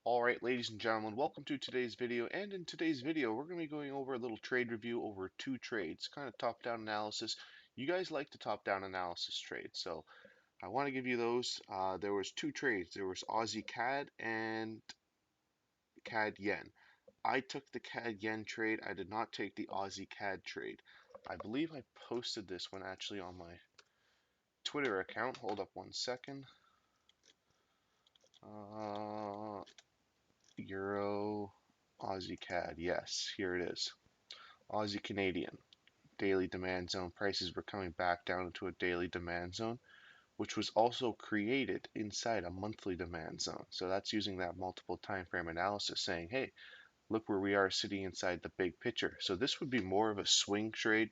Alright, ladies and gentlemen, welcome to today's video. And in today's video, we're going to be going over a little trade review over two trades, kind of top-down analysis. You guys like the top-down analysis trade, so I want to give you those. There was two trades. There was Aussie CAD and CAD Yen. I took the CAD Yen trade. I did not take the Aussie CAD trade. I believe I posted this one actually on my Twitter account. Hold up one second. Euro, Aussie CAD. Yes, here it is. Aussie Canadian daily demand zone. Prices were coming back down into a daily demand zone, which was also created inside a monthly demand zone. So that's using that multiple time frame analysis saying, hey, look where we are sitting inside the big picture. So this would be more of a swing trade,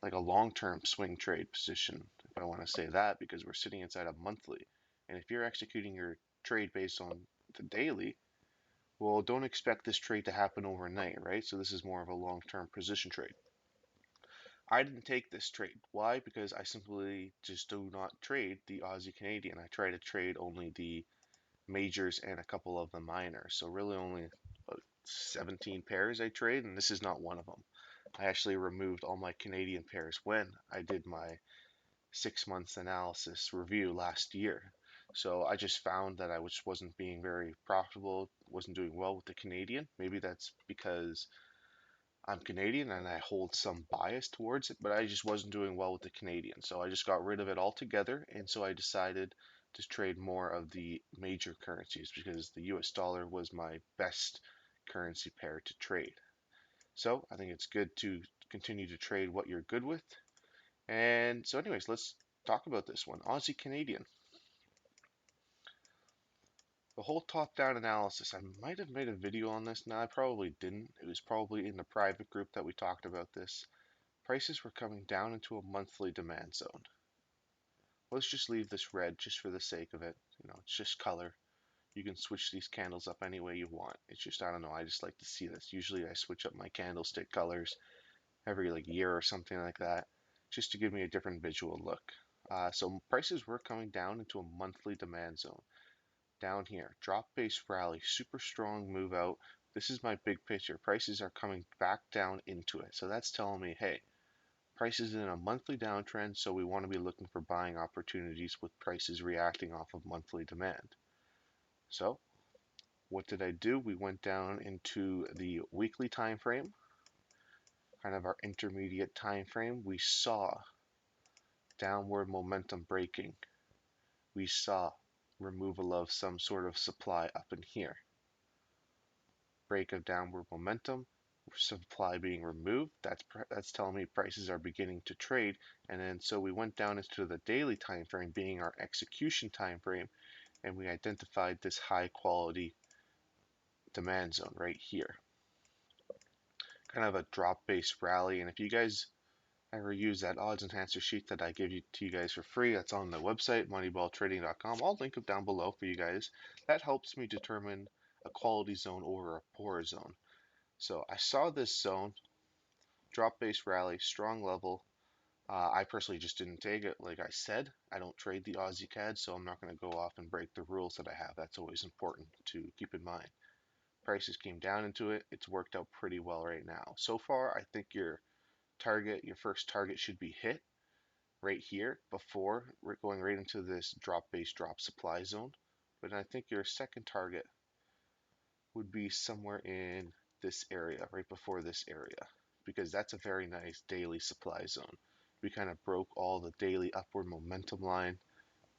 like a long-term swing trade position, if I want to say that, because we're sitting inside a monthly. And if you're executing your trade based on the daily, well, don't expect this trade to happen overnight, right? So this is more of a long-term position trade. I didn't take this trade. Why? Because I simply just do not trade the Aussie Canadian. I try to trade only the majors and a couple of the minors. So really only 17 pairs I trade, and this is not one of them. I actually removed all my Canadian pairs when I did my 6 months analysis review last year. So I just found that I just wasn't being very profitable, wasn't doing well with the Canadian. Maybe that's because I'm Canadian and I hold some bias towards it, but I just wasn't doing well with the Canadian. So I just got rid of it altogether. And so I decided to trade more of the major currencies because the US dollar was my best currency pair to trade. So I think it's good to continue to trade what you're good with. And so anyways, let's talk about this one. Aussie Canadian. The whole top-down analysis, I might have made a video on this. No, I probably didn't. It was probably in the private group that we talked about this. Prices were coming down into a monthly demand zone. Let's just leave this red just for the sake of it. It's just color. You can switch these candles up any way you want. It's just, I don't know, I just like to see this. Usually I switch up my candlestick colors every year or something like that, just to give me a different visual look. So prices were coming down into a monthly demand zone. Down here, drop base rally, super strong move out. This is my big picture. Prices are coming back down into it. So that's telling me, hey, prices in a monthly downtrend, so we want to be looking for buying opportunities with prices reacting off of monthly demand. So what did I do? We went down into the weekly time frame, kind of our intermediate time frame. We saw downward momentum breaking. We saw removal of some sort of supply up in here. Break of downward momentum, supply being removed. That's telling me prices are beginning to trade. And then so we went down into the daily time frame being our execution time frame, and we identified this high quality demand zone right here. Kind of a drop based rally. And if you guys ever use that odds enhancer sheet that I give to you guys for free, that's on the website moneyballtrading.com. I'll link it down below for you guys. That helps me determine a quality zone over a poor zone. So I saw this zone, drop base rally, strong level. I personally just didn't take it. Like I said, I don't trade the Aussie CAD, so I'm not going to go off and break the rules that I have. That's always important to keep in mind. Prices came down into it. It's worked out pretty well right now. So far, I think your first target should be hit right here before we're going right into this drop base drop supply zone. But I think your second target would be somewhere in this area, right before this area, because that's a very nice daily supply zone. We kind of broke all the daily upward momentum line.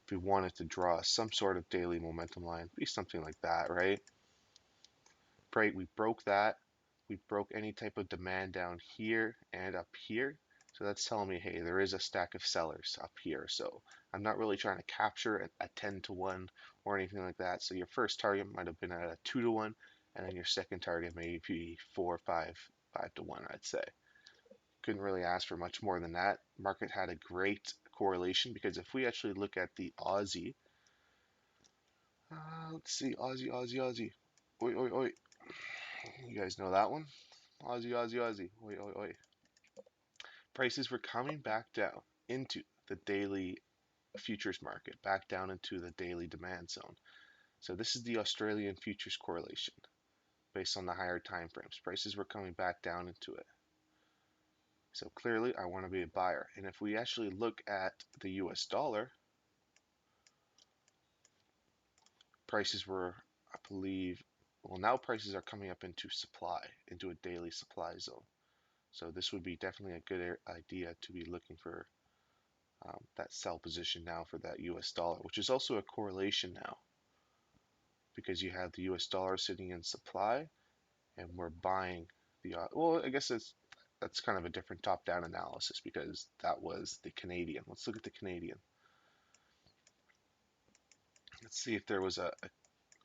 If we wanted to draw some sort of daily momentum line, be something like that, right? Right, we broke that. We broke any type of demand down here and up here. So that's telling me, hey, there is a stack of sellers up here. So I'm not really trying to capture a 10 to 1 or anything like that. So your first target might have been at a 2 to 1, and then your second target may be 4 or 5 to 1, I'd say. Couldn't really ask for much more than that. Market had a great correlation because if we actually look at the Aussie, let's see, Aussie. Oi, oi, oi. You guys know that one? Aussie. Oi, oi, oi. Prices were coming back down into the daily futures market, back down into the daily demand zone. So this is the Australian futures correlation based on the higher time frames. Prices were coming back down into it. So clearly I want to be a buyer. And if we actually look at the US dollar, prices were, I believe, well, now prices are coming up into supply, into a daily supply zone. So this would be definitely a good idea to be looking for that sell position now for that US dollar, which is also a correlation now because you have the US dollar sitting in supply and we're buying the, well, I guess that's kind of a different top-down analysis because that was the Canadian. Let's look at the Canadian. Let's see if there was a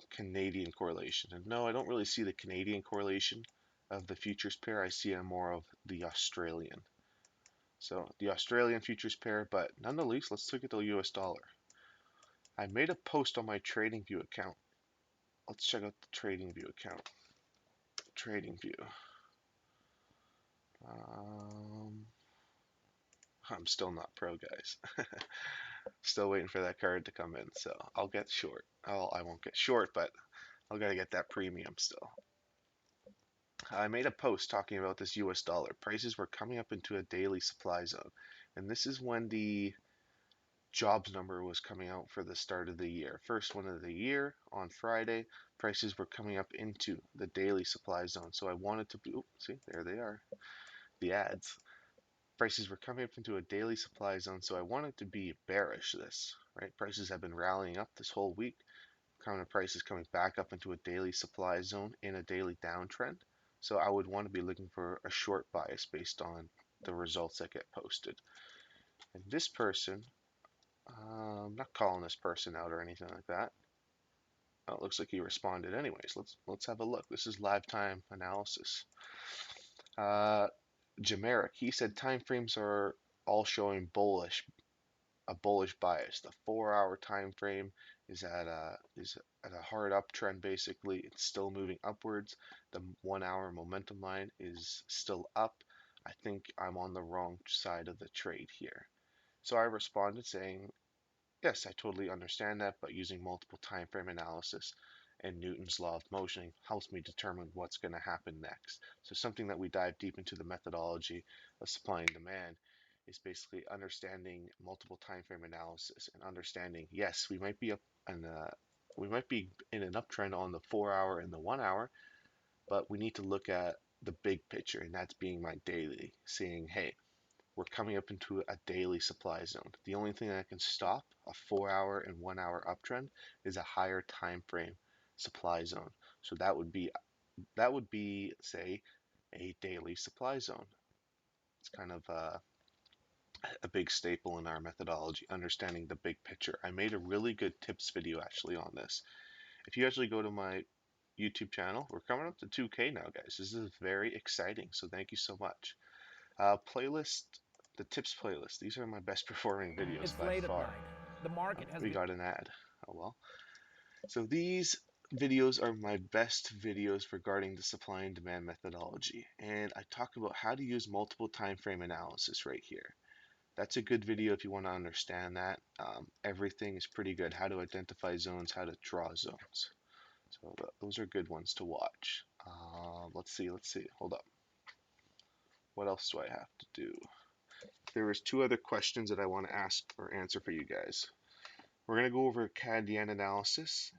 Canadian correlation. And no, I don't really see the Canadian correlation of the futures pair. I see more of the Australian. So the Australian futures pair, but nonetheless, let's look at the US dollar. I made a post on my TradingView account. Let's check out the TradingView account. TradingView. Um, I'm still not pro, guys. Still waiting for that card to come in, so I'll get short. I won't get short, but I'll gotta get that premium still. I made a post talking about this US dollar. Prices were coming up into a daily supply zone, and this is when the jobs number was coming out for the start of the year. First one of the year on Friday, prices were coming up into the daily supply zone. So I wanted to be, see, there they are, the ads. Prices were coming up into a daily supply zone, so I wanted to be bearish this, right? Prices have been rallying up this whole week. Kind of prices coming back up into a daily supply zone in a daily downtrend. So I would want to be looking for a short bias based on the results that get posted. And this person, I'm not calling this person out or anything like that. Oh, it looks like he responded anyways. Let's have a look. This is live time analysis. Uh, Generic. He said time frames are all showing a bullish bias. The 4-hour time frame is at a hard uptrend basically. It's still moving upwards. The 1-hour momentum line is still up. I think I'm on the wrong side of the trade here. So I responded saying, yes, I totally understand that, but using multiple time frame analysis and Newton's law of motion helps me determine what's going to happen next. So something that we dive deep into the methodology of supply and demand is basically understanding multiple time frame analysis and understanding, yes, we might be in an uptrend on the 4-hour and the 1-hour, but we need to look at the big picture, and that's being my daily, saying, hey, we're coming up into a daily supply zone. The only thing that can stop a 4-hour and 1-hour uptrend is a higher time frame supply zone. So that would be say a daily supply zone. It's kind of a big staple in our methodology, understanding the big picture. I made a really good tips video actually on this. If you actually go to my YouTube channel, we're coming up to 2K now, guys. This is very exciting. So thank you so much. Playlist, the tips playlist. These are my best performing videos It's by late at far. night. The market has We got an ad. Oh well. So these videos are my best videos regarding the supply and demand methodology. And I talk about how to use multiple time frame analysis right here. That's a good video if you want to understand that. Everything is pretty good. How to identify zones, how to draw zones. So those are good ones to watch. Let's see. Hold up. What else do I have to do? There was two other questions that I want to ask or answer for you guys. We're going to go over CAD yen analysis.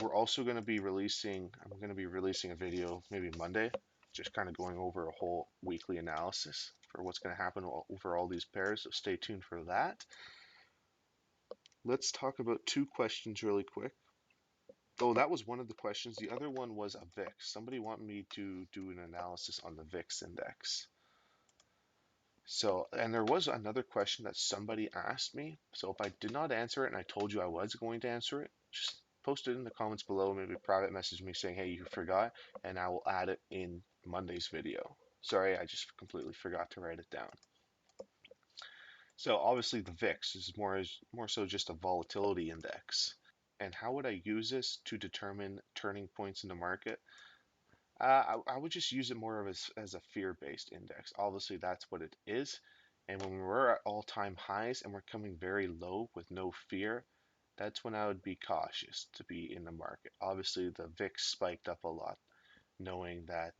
We're also going to be I'm going to be releasing a video maybe Monday, just kind of going over a whole weekly analysis for what's going to happen over all these pairs. So stay tuned for that. Let's talk about two questions really quick. Oh, that was one of the questions. The other one was a VIX. Somebody wanted me to do an analysis on the VIX index. So, and there was another question that somebody asked me. So if I did not answer it and I told you I was going to answer it, just post it in the comments below, maybe private message me saying, hey, you forgot, and I will add it in Monday's video. Sorry, I just completely forgot to write it down. So obviously the VIX is more so just a volatility index. And how would I use this to determine turning points in the market? I would just use it more of as a fear-based index. Obviously, that's what it is. And when we're at all-time highs and we're coming very low with no fear, that's when I would be cautious to be in the market. Obviously, the VIX spiked up a lot, knowing that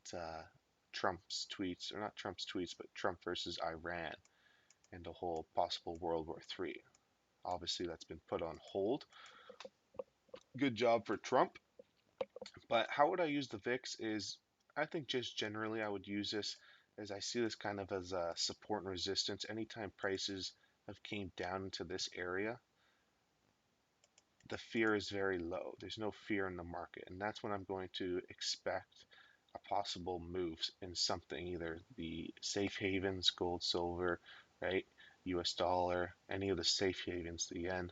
Trump's tweets, or not Trump's tweets, but Trump versus Iran and the whole possible World War III. Obviously, that's been put on hold. Good job for Trump. But how would I use the VIX is, I think just generally I would use this as I see this kind of as a support and resistance. Anytime prices have came down into this area, the fear is very low. There's no fear in the market, and that's when I'm going to expect a possible moves in something, either the safe havens, gold, silver, right, US dollar, any of the safe havens, the yen,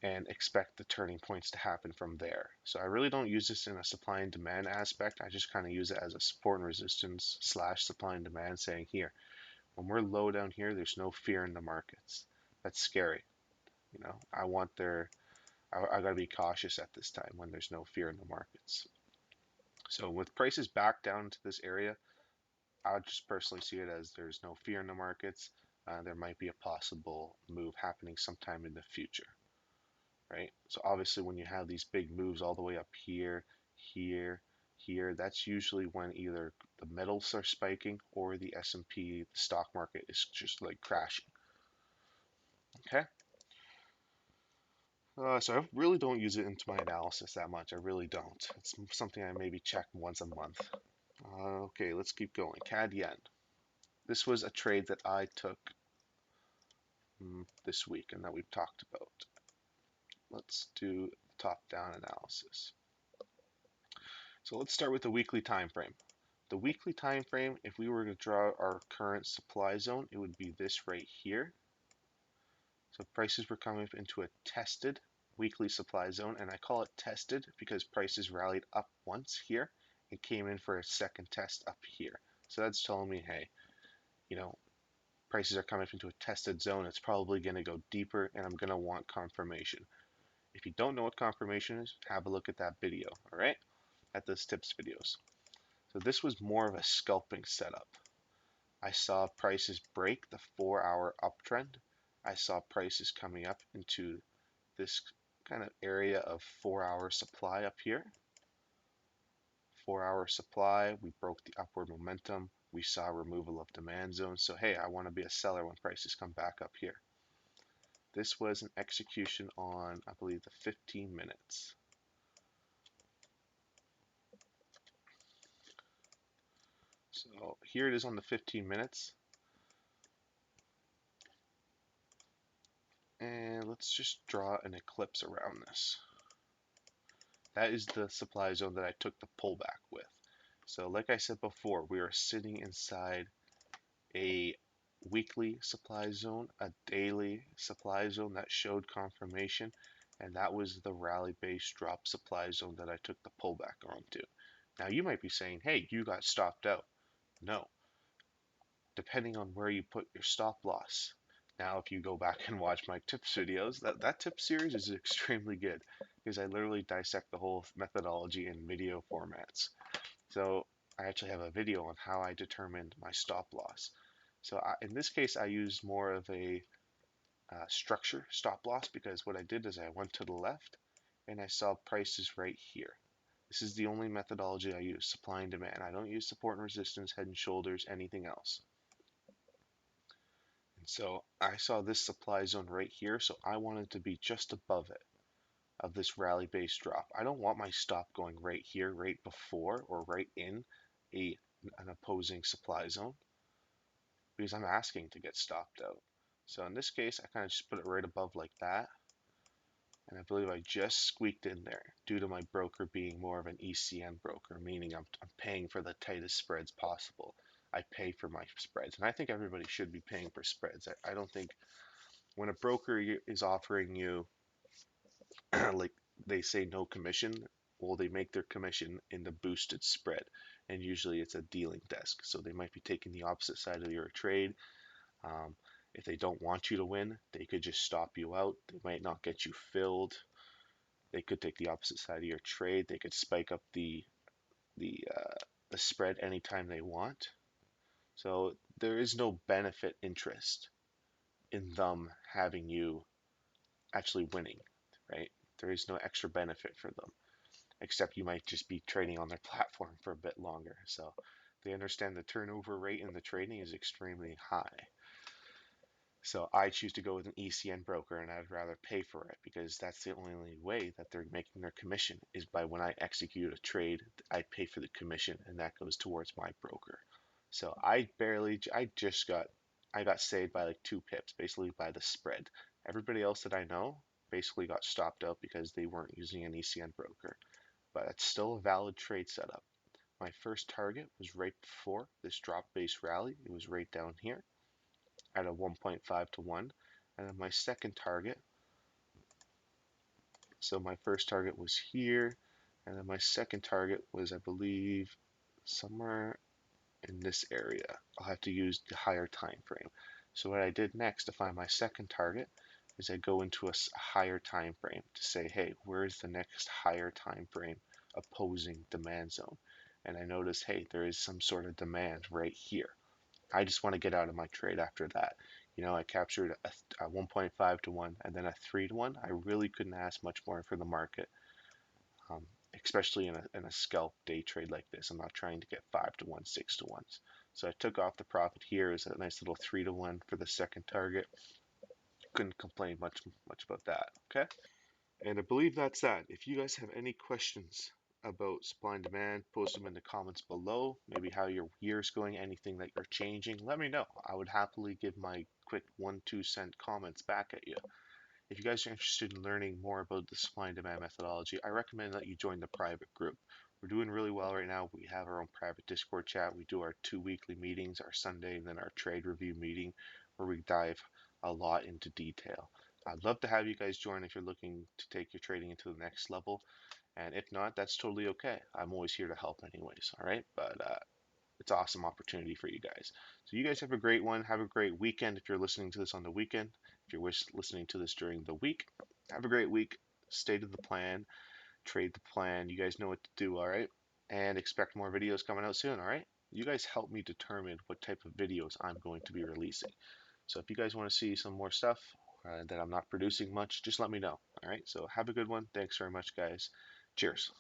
and expect the turning points to happen from there. So I really don't use this in a supply and demand aspect. I just kind of use it as a support and resistance slash supply and demand, saying here, when we're low down here, there's no fear in the markets. That's scary. I want there, I gotta be cautious at this time when there's no fear in the markets. So with prices back down to this area, I would just personally see it as there's no fear in the markets. There might be a possible move happening sometime in the future, right? So obviously when you have these big moves all the way up here, here, here, that's usually when either the metals are spiking or the S&P, the stock market, is just like crashing. Okay. So I really don't use it into my analysis that much. I really don't. It's something I maybe check once a month. Okay, let's keep going. CAD yen. This was a trade that I took this week and that we've talked about. Let's do top-down analysis. So let's start with the weekly time frame. The weekly time frame, if we were to draw our current supply zone, it would be this right here. So prices were coming up into a tested weekly supply zone, and I call it tested because prices rallied up once here and came in for a second test up here. So that's telling me, hey, prices are coming up into a tested zone. It's probably going to go deeper, and I'm going to want confirmation. If you don't know what confirmation is, have a look at that video, all right? At those tips videos. So this was more of a scalping setup. I saw prices break the 4-hour uptrend. I saw prices coming up into this kind of area of 4-hour supply up here. 4-hour supply, we broke the upward momentum. We saw removal of demand zones. So hey, I want to be a seller when prices come back up here. This was an execution on, I believe, the 15 minutes. So here it is on the 15 minutes. And let's just draw an eclipse around this. That is the supply zone that I took the pullback with. So like I said before, we are sitting inside a weekly supply zone, a daily supply zone that showed confirmation, and that was the rally base drop supply zone that I took the pullback onto. Now you might be saying, hey, you got stopped out. No, depending on where you put your stop loss. Now, if you go back and watch my tips videos, that tip series is extremely good because I literally dissect the whole methodology in video formats. So I actually have a video on how I determined my stop loss. So in this case, I used more of a structure stop loss because what I did is I went to the left and I saw prices right here. This is the only methodology I use, supply and demand. I don't use support and resistance, head and shoulders, anything else. And so I saw this supply zone right here, so I wanted to be just above it of this rally base drop. I don't want my stop going right here, right before, or right in an opposing supply zone because I'm asking to get stopped out. So in this case, I kind of just put it right above like that. And I believe I just squeaked in there due to my broker being more of an ECN broker, meaning I'm paying for the tightest spreads possible. I pay for my spreads, and I think everybody should be paying for spreads. I don't think when a broker is offering you, like they say, no commission, well, they make their commission in the boosted spread, and usually it's a dealing desk, so they might be taking the opposite side of your trade. If they don't want you to win, they could just stop you out. They might not get you filled. They could take the opposite side of your trade. They could spike up the spread anytime they want. So there is no benefit interest in them having you actually winning, right? There is no extra benefit for them, except you might just be trading on their platform for a bit longer. So they understand the turnover rate in the trading is extremely high. So I choose to go with an ECN broker, and I'd rather pay for it because that's the only way that they're making their commission is by when I execute a trade, I pay for the commission, and that goes towards my broker. So I got saved by like 2 pips, basically by the spread. Everybody else that I know basically got stopped out because they weren't using an ECN broker, but it's still a valid trade setup. My first target was right before this drop base rally. It was right down here at a 1.5 to 1. And then my second target, so my first target was here, and then my second target was, I believe, somewhere in this area. I'll have to use the higher time frame. So what I did next to find my second target is I go into a higher time frame to say, hey, where's the next higher time frame opposing demand zone? And I notice, hey, there is some sort of demand right here. I just want to get out of my trade after that. I captured a 1.5 to 1 and then a 3 to 1. I really couldn't ask much more for the market, um, especially in a scalp day trade like this. I'm not trying to get 5 to 1, 6 to 1s. So I took off the profit here as a nice little 3 to 1 for the second target. Couldn't complain much about that. Okay. And I believe that's that. If you guys have any questions about supply and demand, post them in the comments below. Maybe how your year's going, anything that you're changing, let me know. I would happily give my quick 1-2 cent comments back at you. If you guys are interested in learning more about the supply and demand methodology, I recommend that you join the private group. We're doing really well right now. We have our own private Discord chat. We do our 2 weekly meetings, our Sunday and then our trade review meeting, where we dive a lot into detail. I'd love to have you guys join if you're looking to take your trading into the next level. And if not, that's totally okay. I'm always here to help anyways. All right. But it's an awesome opportunity for you guys. So you guys have a great one. Have a great weekend if you're listening to this on the weekend. If you're listening to this during the week, have a great week. Stay to the plan. Trade the plan. You guys know what to do. All right. And expect more videos coming out soon. All right. You guys help me determine what type of videos I'm going to be releasing. So if you guys want to see some more stuff that I'm not producing much, just let me know. All right. So have a good one. Thanks very much, guys. Cheers.